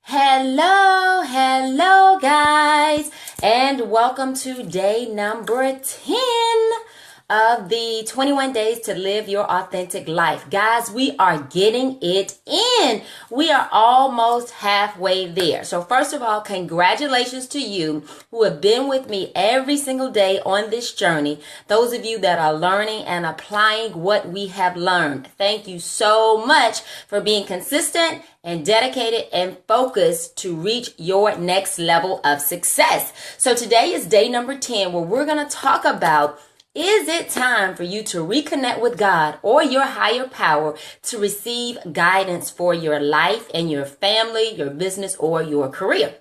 Hello, guys, and welcome to day number 10 of the 21 days to live your authentic life. Guys, we are getting it in. We are almost halfway there. So first of all, congratulations to you who have been with me every single day on this journey. Those of you that are learning and applying what we have learned. Thank you so much for being consistent and dedicated and focused to reach your next level of success. So today is day number 10, where we're going to talk about, is it time for you to reconnect with God or your higher power to receive guidance for your life and your family, your business, or your career?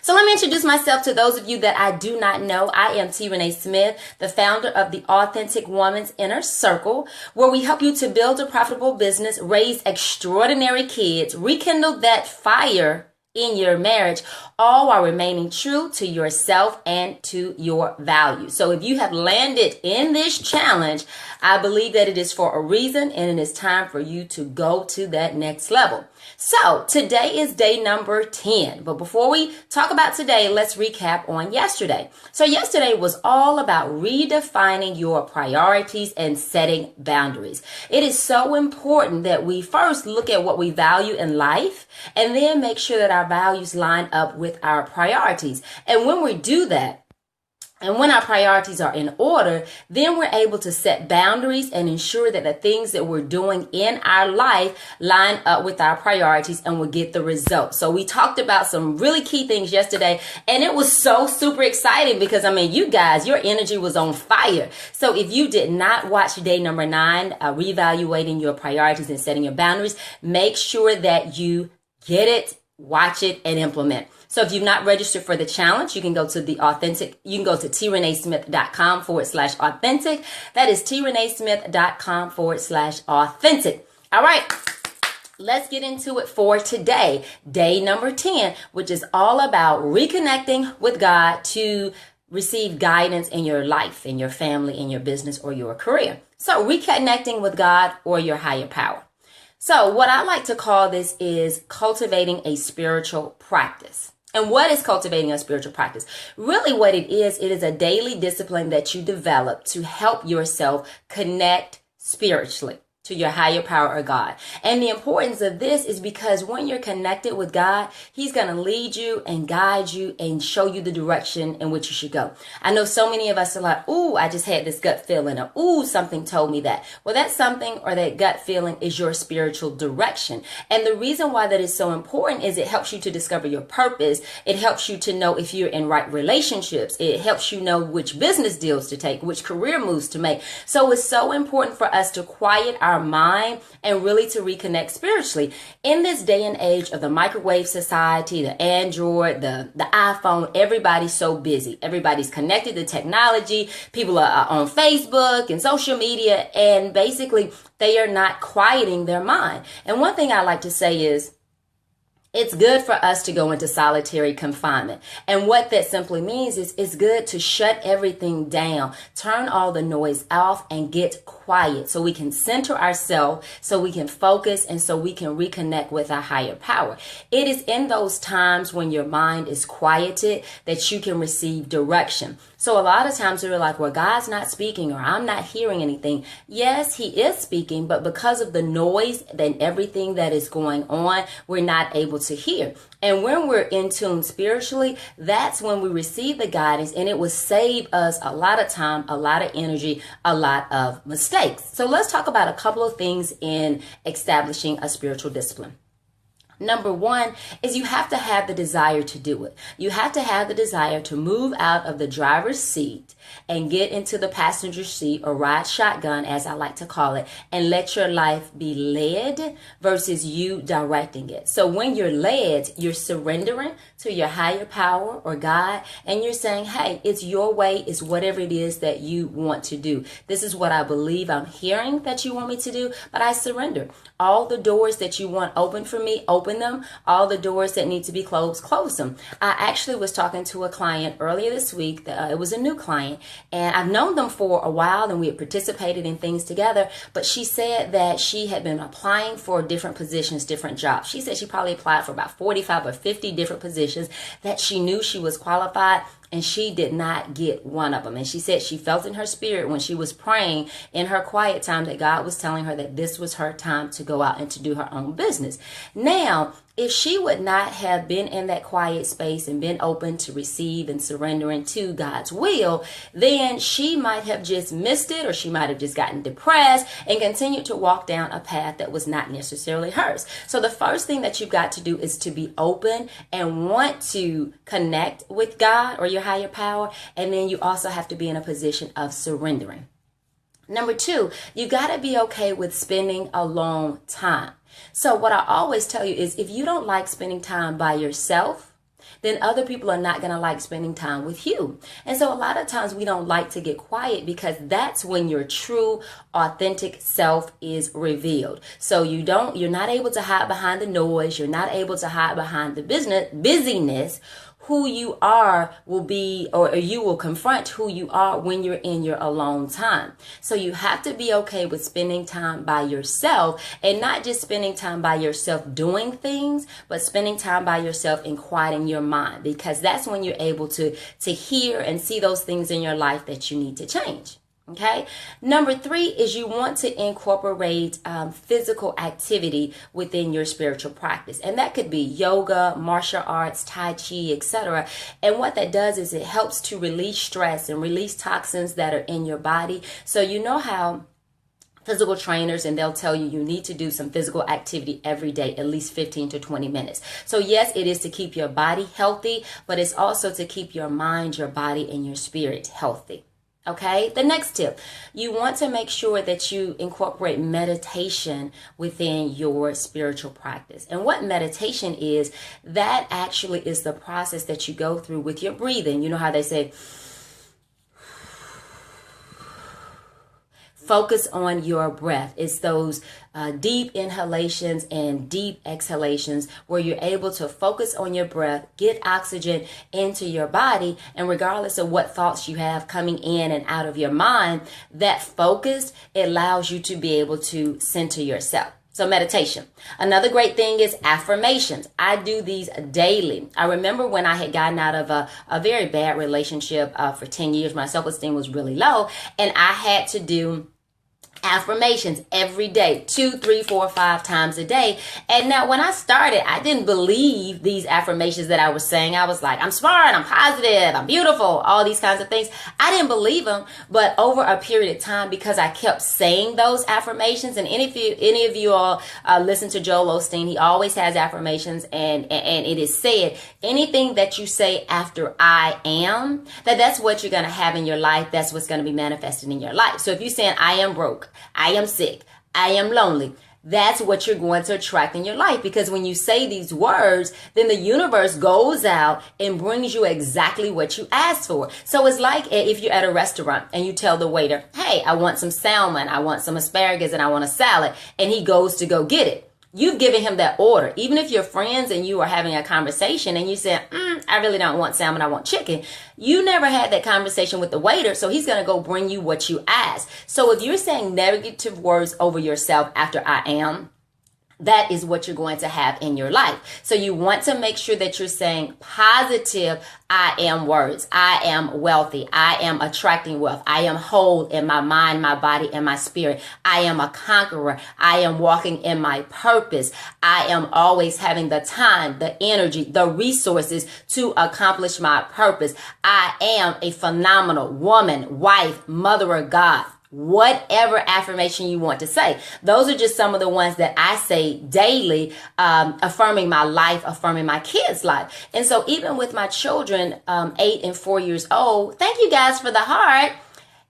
So let me introduce myself to those of you that I do not know. I am T. Renee Smith, the founder of the Authentic Woman's Inner Circle, where we help you to build a profitable business, raise extraordinary kids, rekindle that fire in your marriage, all while remaining true to yourself and to your values. So if you have landed in this challenge, I believe that it is for a reason, and it is time for you to go to that next level. So today is day number 10. But before we talk about today, let's recap on yesterday. So yesterday was all about redefining your priorities and setting boundaries. It is so important that we first look at what we value in life and then make sure that our values line up with our priorities. And when we do that, and when our priorities are in order, then we're able to set boundaries and ensure that the things that we're doing in our life line up with our priorities and we'll get the results. So we talked about some really key things yesterday, and it was so super exciting because, you guys, your energy was on fire. So if you did not watch day number 9, reevaluating your priorities and setting your boundaries, make sure that you get it, watch it, and implement. So if you've not registered for the challenge, you can go to trenesmith.com/authentic. That is trenesmith.com/authentic. All right. Let's get into it for today. Day number 10, which is all about reconnecting with God to receive guidance in your life, in your family, in your business, or your career. So reconnecting with God or your higher power. So what I like to call this is cultivating a spiritual practice. And what is cultivating a spiritual practice? Really what it is a daily discipline that you develop to help yourself connect spiritually to your higher power or God. And the importance of this is because when you're connected with God, He's going to lead you and guide you and show you the direction in which you should go. I know so many of us are like, ooh, I just had this gut feeling, or ooh, something told me that. Well, that something or that gut feeling is your spiritual direction. And the reason why that is so important is it helps you to discover your purpose. It helps you to know if you're in right relationships. It helps you know which business deals to take, which career moves to make. So it's so important for us to quiet our mind and really to reconnect spiritually. In this day and age of the microwave society, the Android, the iPhone, everybody's so busy. Everybody's connected to technology. People are on Facebook and social media, and basically they are not quieting their mind. And one thing I like to say is, it's good for us to go into solitary confinement. And what that simply means is it's good to shut everything down, turn all the noise off, and get quiet so we can center ourselves, so we can focus, and so we can reconnect with our higher power. It is in those times when your mind is quieted that you can receive direction. So a lot of times we're like, well, God's not speaking, or I'm not hearing anything. Yes, He is speaking, but because of the noise and everything that is going on, we're not able to hear. And when we're in tune spiritually, that's when we receive the guidance, and it will save us a lot of time, a lot of energy, a lot of mistakes. So let's talk about a couple of things in establishing a spiritual discipline. Number 1 is you have to have the desire to do it. You have to have the desire to move out of the driver's seat and get into the passenger seat, or ride shotgun, as I like to call it, and let your life be led versus you directing it. So when you're led, you're surrendering to your higher power or God, and you're saying, hey, it's your way, it's whatever it is that you want to do. This is what I believe I'm hearing that you want me to do, but I surrender. All the doors that you want open for me, open open them. All the doors that need to be closed, close them. I actually was talking to a client earlier this week. It was a new client, and I've known them for a while, and we had participated in things together. But she said that she had been applying for different positions, different jobs. She said she probably applied for about 45 or 50 different positions that she knew she was qualified, and she did not get one of them. And she said she felt in her spirit when she was praying in her quiet time that God was telling her that this was her time to go out and to do her own business. Now, if she would not have been in that quiet space and been open to receive and surrendering to God's will, then she might have just missed it, or she might have just gotten depressed and continued to walk down a path that was not necessarily hers. So the first thing that you've got to do is to be open and want to connect with God or your higher power. And then you also have to be in a position of surrendering. Number two, you got to be okay with spending alone time. So what I always tell you is, if you don't like spending time by yourself, then other people are not going to like spending time with you. And so a lot of times we don't like to get quiet, because that's when your true, authentic self is revealed. So you're not able to hide behind the noise. You're not able to hide behind the busyness. Who you are will be, or you will confront who you are when you're in your alone time. So you have to be okay with spending time by yourself, and not just spending time by yourself doing things, but spending time by yourself and quieting your mind, because that's when you're able to hear and see those things in your life that you need to change. Okay. Number three is you want to incorporate physical activity within your spiritual practice. And that could be yoga, martial arts, tai chi, etc. And what that does is it helps to release stress and release toxins that are in your body. So you know how physical trainers, and they'll tell you need to do some physical activity every day, at least 15 to 20 minutes. So yes, it is to keep your body healthy, but it's also to keep your mind, your body, and your spirit healthy. Okay, the next tip, you want to make sure that you incorporate meditation within your spiritual practice. And what meditation is, that actually is the process that you go through with your breathing. You know how they say, focus on your breath. It's those deep inhalations and deep exhalations where you're able to focus on your breath, get oxygen into your body, and regardless of what thoughts you have coming in and out of your mind, that focus, it allows you to be able to center yourself. So meditation. Another great thing is affirmations. I do these daily. I remember when I had gotten out of a very bad relationship for 10 years, my self-esteem was really low, and I had to do affirmations every day, 2, 3, 4, 5 times a day. And now when I started, I didn't believe these affirmations that I was saying. I was like, I'm smart, I'm positive, I'm beautiful, all these kinds of things. I didn't believe them. But over a period of time, because I kept saying those affirmations, and any of you all listen to Joel Osteen, he always has affirmations, and it is said, anything that you say after I am, that's what you're going to have in your life. That's what's going to be manifested in your life. So if you're saying I am broke, I am sick, I am lonely, that's what you're going to attract in your life. Because when you say these words, then the universe goes out and brings you exactly what you asked for. So it's like if you're at a restaurant and you tell the waiter, hey, I want some salmon, I want some asparagus, and I want a salad, and he goes to go get it. You've given him that order. Even if you're friends and you are having a conversation and you say, I really don't want salmon, I want chicken. You never had that conversation with the waiter, so he's going to go bring you what you asked. So if you're saying negative words over yourself after I am, that is what you're going to have in your life. So you want to make sure that you're saying positive I am words. I am wealthy. I am attracting wealth. I am whole in my mind, my body, and my spirit. I am a conqueror. I am walking in my purpose. I am always having the time, the energy, the resources to accomplish my purpose. I am a phenomenal woman, wife, mother of God. Whatever affirmation you want to say. Those are just some of the ones that I say daily, affirming my life, affirming my kids' life. And so even with my children, 8 and 4 years old, thank you guys for the heart.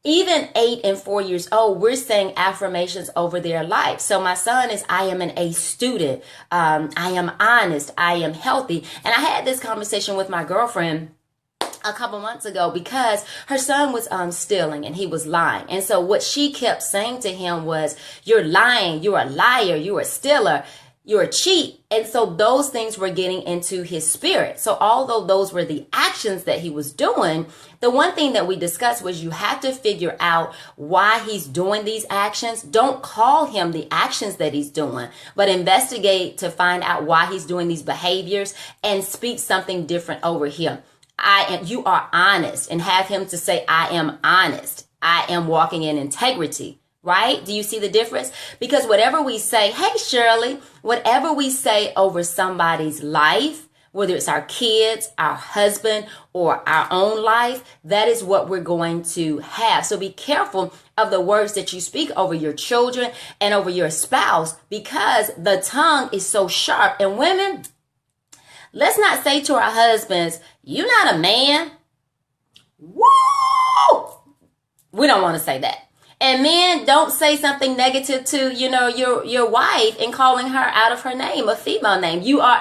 Even 8 and 4 years old, we're saying affirmations over their life. So my son is, I am an A student. I am honest. I am healthy. And I had this conversation with my girlfriend a couple months ago because her son was stealing and he was lying. And so what she kept saying to him was, you're lying, you're a liar, you're a stealer. you're a cheat. And so those things were getting into his spirit. So although those were the actions that he was doing, the one thing that we discussed was you have to figure out why he's doing these actions. Don't call him the actions that he's doing, but investigate to find out why he's doing these behaviors and speak something different over him. You are honest, and have him to say, I am honest. I am walking in integrity. Right? Do you see the difference? Because whatever we say, hey, Shirley, whatever we say over somebody's life, whether it's our kids, our husband, or our own life, that is what we're going to have. So be careful of the words that you speak over your children and over your spouse, because the tongue is so sharp. And women, let's not say to our husbands, you're not a man. Woo! We don't want to say that. And men, don't say something negative to, your wife and calling her out of her name, a female name. You are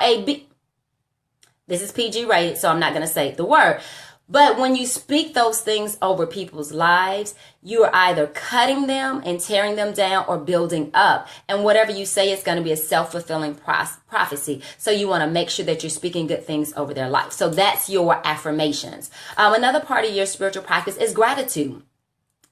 This is PG rated, so I'm not going to say the word. But when you speak those things over people's lives, you are either cutting them and tearing them down or building up. And whatever you say is going to be a self-fulfilling prophecy. So you want to make sure that you're speaking good things over their life. So that's your affirmations. Another part of your spiritual practice is gratitude.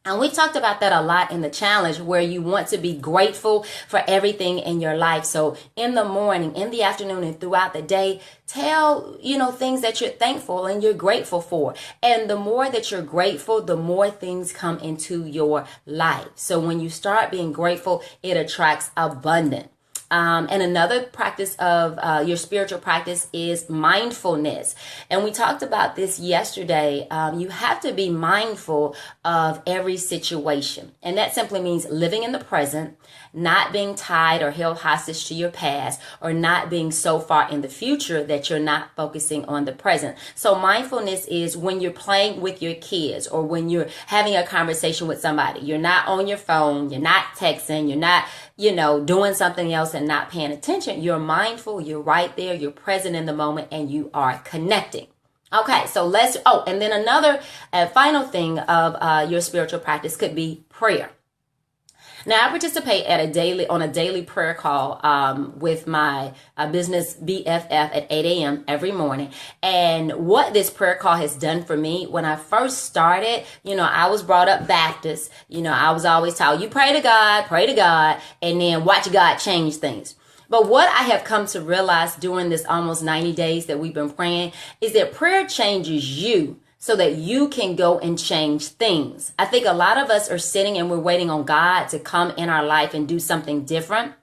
And we talked about that a lot in the challenge, where you want to be grateful for everything in your life. So in the morning, in the afternoon, and throughout the day, tell, things that you're thankful and you're grateful for. And the more that you're grateful, the more things come into your life. So when you start being grateful, it attracts abundance. And another practice of your spiritual practice is mindfulness. And we talked about this yesterday. You have to be mindful of every situation. And that simply means living in the present, not being tied or held hostage to your past, or not being so far in the future that you're not focusing on the present. So mindfulness is when you're playing with your kids, or when you're having a conversation with somebody. You're not on your phone, you're not texting, you're not doing something else and not paying attention. You're mindful, you're right there, you're present in the moment, and you are connecting. Okay, so and then another final thing of your spiritual practice could be prayer. Now, I participate on a daily prayer call with my business BFF at 8 a.m. every morning. And what this prayer call has done for me, when I first started, I was brought up Baptist. I was always taught, you pray to God, and then watch God change things. But what I have come to realize during this almost 90 days that we've been praying is that prayer changes you, so that you can go and change things. I think a lot of us are sitting and we're waiting on God to come in our life and do something different.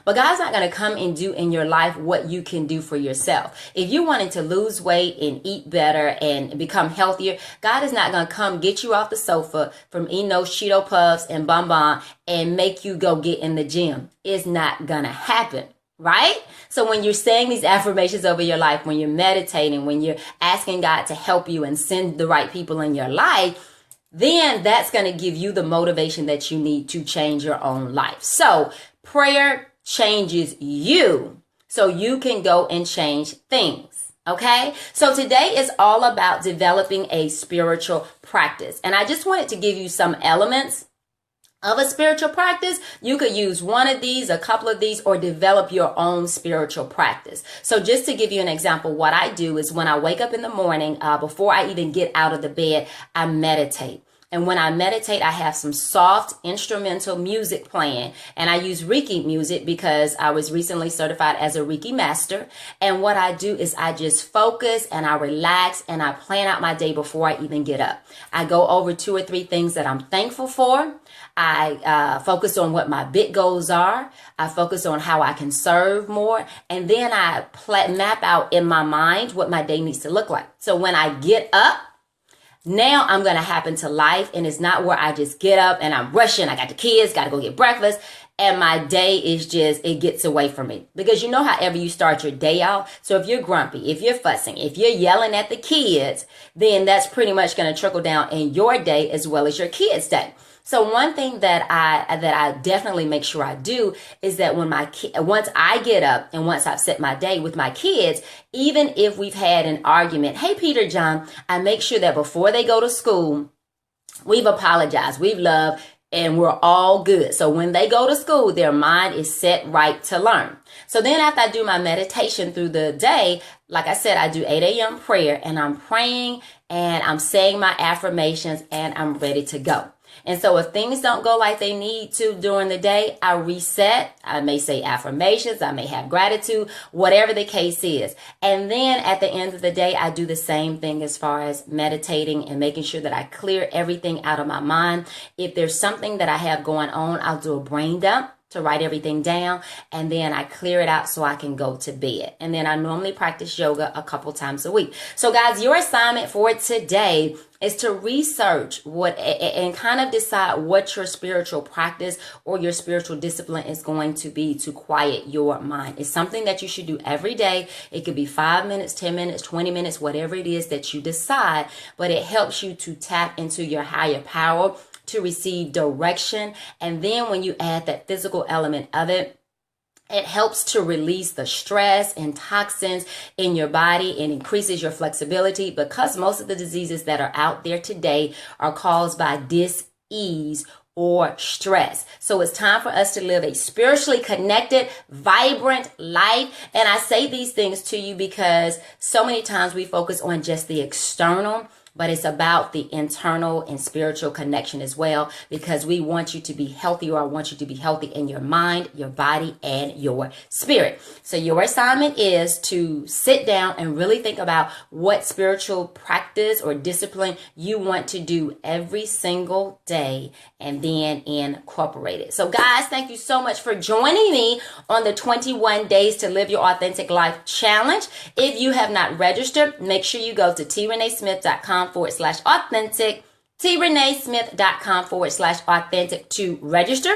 But God's not going to come and do in your life what you can do for yourself. If you're wanting to lose weight and eat better and become healthier, God is not going to come get you off the sofa from eating those Cheeto Puffs and Bon and make you go get in the gym. It's not going to happen. Right? So when you're saying these affirmations over your life, when you're meditating, when you're asking God to help you and send the right people in your life, then that's going to give you the motivation that you need to change your own life. So prayer changes you so you can go and change things. Okay? So today is all about developing a spiritual practice. And I just wanted to give you some elements of a spiritual practice. You could use one of these, a couple of these, or develop your own spiritual practice. So just to give you an example, what I do is when I wake up in the morning, before I even get out of the bed, I meditate. And when I meditate, I have some soft instrumental music playing. And I use Reiki music because I was recently certified as a Reiki master. And what I do is I just focus and I relax and I plan out my day before I even get up. I go over 2 or 3 things that I'm thankful for. I focus on what my big goals are. I focus on how I can serve more. And then I map out in my mind what my day needs to look like. So when I get up, now I'm going to happen to life, and it's not where I just get up and I'm rushing. I got the kids, got to go get breakfast, and my day is just, it gets away from me. Because however you start your day out, so if you're grumpy, if you're fussing, if you're yelling at the kids, then that's pretty much going to trickle down in your day as well as your kids' day. So one thing that I definitely make sure I do is that once I get up and once I've set my day with my kids, even if we've had an argument, hey, Peter, John, I make sure that before they go to school, we've apologized, we've loved, and we're all good. So when they go to school, their mind is set right to learn. So then after I do my meditation through the day, like I said, I do 8 a.m. prayer, and I'm praying and I'm saying my affirmations and I'm ready to go. And so if things don't go like they need to during the day, I reset. I may say affirmations. I may have gratitude, whatever the case is. And then at the end of the day, I do the same thing as far as meditating and making sure that I clear everything out of my mind. If there's something that I have going on, I'll do a brain dump to write everything down, and then I clear it out so I can go to bed. And then I normally practice yoga a couple times a week. So guys, your assignment for today is to research what and kind of decide what your spiritual practice or your spiritual discipline is going to be to quiet your mind. It's something that you should do every day. It could be 5 minutes, 10 minutes, 20 minutes, whatever it is that you decide, but it helps you to tap into your higher power, to receive direction. And then when you add that physical element of it, it helps to release the stress and toxins in your body and increases your flexibility, because most of the diseases that are out there today are caused by dis-ease or stress. So it's time for us to live a spiritually connected, vibrant life. And I say these things to you because so many times we focus on just the external, but it's about the internal and spiritual connection as well, because we want you to be healthy, or I want you to be healthy in your mind, your body, and your spirit. So your assignment is to sit down and really think about what spiritual practice or discipline you want to do every single day, and then incorporate it. So guys, thank you so much for joining me on the 21 Days to Live Your Authentic Life Challenge. If you have not registered, make sure you go to trenesmith.com/authentic, trenesmith.com/authentic to register.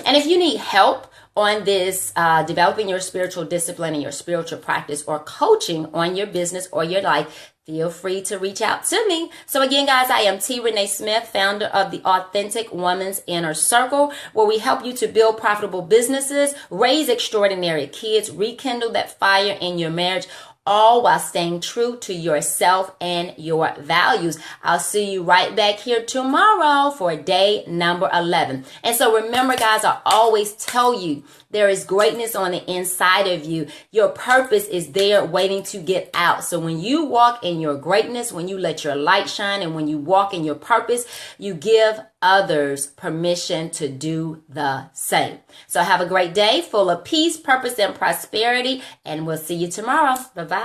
And if you need help on this, developing your spiritual discipline and your spiritual practice, or coaching on your business or your life, feel free to reach out to me. So again, guys, I am T. Renee Smith, founder of the Authentic Woman's Inner Circle, where we help you to build profitable businesses, raise extraordinary kids, rekindle that fire in your marriage, all while staying true to yourself and your values. I'll see you right back here tomorrow for day number 11. And so remember, guys, I always tell you, there is greatness on the inside of you. Your purpose is there waiting to get out. So when you walk in your greatness, when you let your light shine, and when you walk in your purpose, you give others permission to do the same. So have a great day full of peace, purpose, and prosperity, and we'll see you tomorrow. Bye-bye.